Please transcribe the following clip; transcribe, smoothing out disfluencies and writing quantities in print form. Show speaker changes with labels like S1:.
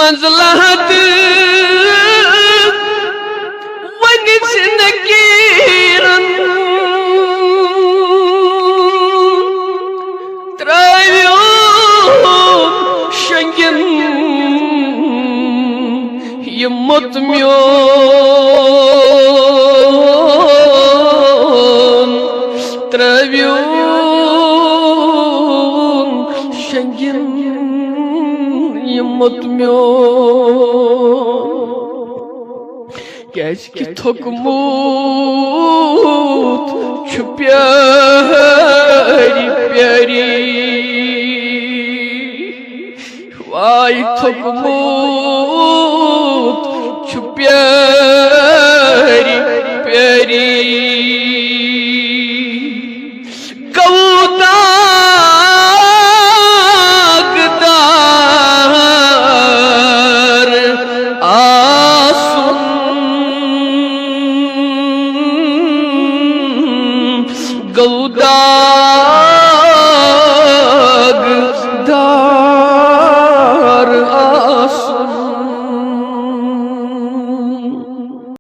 S1: मंजलहत वनिस नकीरन त्रायो शंगिन ये मुतम्योन त्राव्योन शंगिन ये मुतम्योन कैस कि थोकमूत छु प्यारी प्यारी वाई थोकमूत छु प्यारी प्यारी गौदागदार आसुन गौदा